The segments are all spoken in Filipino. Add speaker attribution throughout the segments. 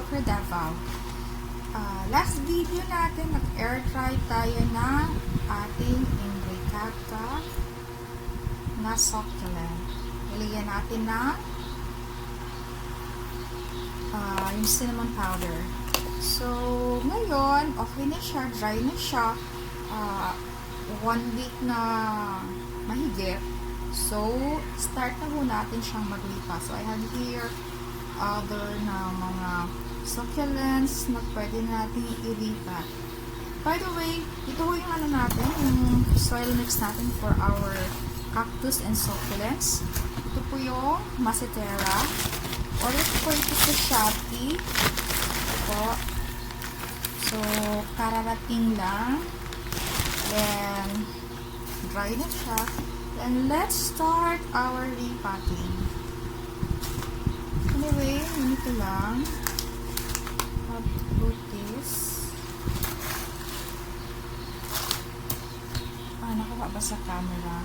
Speaker 1: for Davao. Last video natin, nag-air dry tayo na ating imbricata na succulent. Nilagyan natin na yung cinnamon powder. So, ngayon, okay na siya, dry na siya. 1 week na mahigit. So, start na po natin siyang maglipa. So, I have here other na mga succulents na pwede natin ilipat. By the way, ito po yung ano natin, yung soil mix natin for our cactus and succulents. Ito po yung Masitera. Order ko ito sa Shopee. Ito. So, kararating lang. Then, dry na siya. Then, let's start our repotting. Anyway, ganito lang. How to put this. Nakakaba sa camera.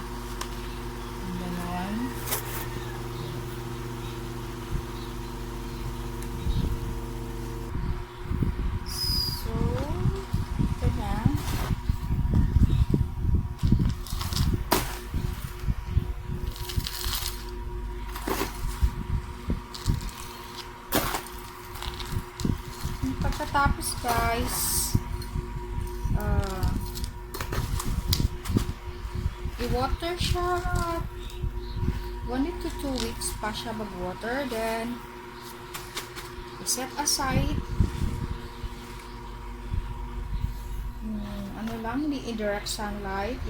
Speaker 1: Ganon. So, ito na. Pagkatapos guys, i-water siya 1 to 2 weeks pa siya mag-water, then i-set aside. Ano lang, hindi indirect sunlight,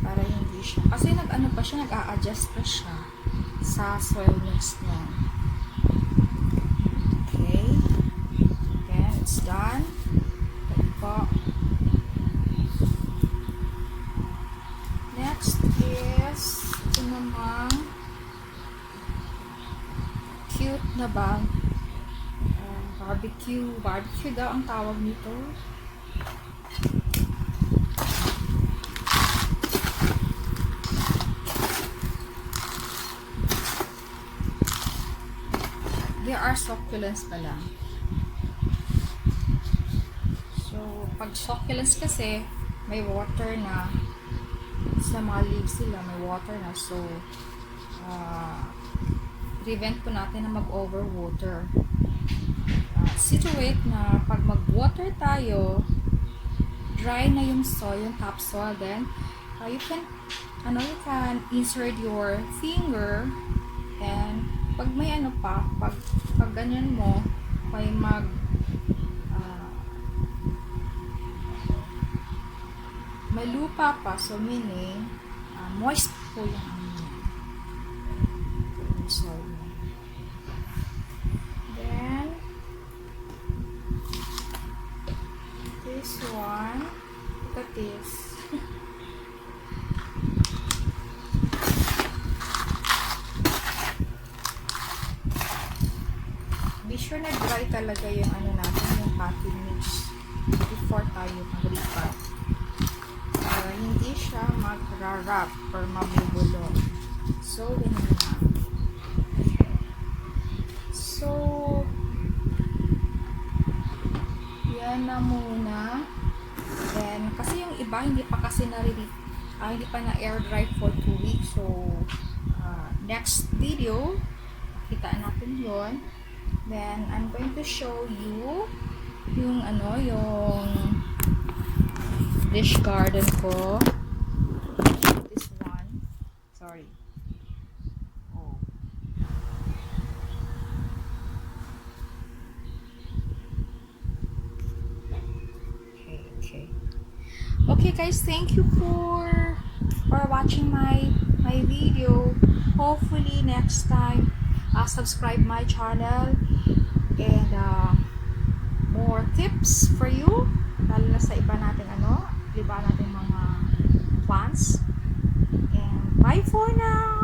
Speaker 1: para hindi siya, kasi nag-ano pa siya, nag-a-adjust pa siya sa soil mix niya. Okay, then it's done. Next is ito namang cute na bag. Barbecue daw ang tawag nito. There are succulents pala. So, pag succulents kasi, may water na. Sa mga leaves sila, may water na. So, prevent po natin na mag-overwater. Situate na pag mag-water tayo, dry na yung soil, yung topsoil, then you can insert your finger, and pag may ano pa, pag ganyan mo, may may lupa pa, so meaning moist po yung soil. Then this one, look at this. Be sure na dry talaga yung ano natin, yung packing mix before tayo mag-repat. Para hindi siya mag-wrap or mabubulong. So, ganyan na. So, yan na muna. Then, kasi yung iba, hindi pa kasi hindi pa na air dry for 2 weeks. So, next video, kitaan natin yon. Then, I'm going to show you yung dish garden ko. This one. Sorry. Oh. Okay guys, thank you for watching my video. Hopefully next time subscribe my channel, and more tips for you, lalo na sa iba natin mga plants. And bye for now.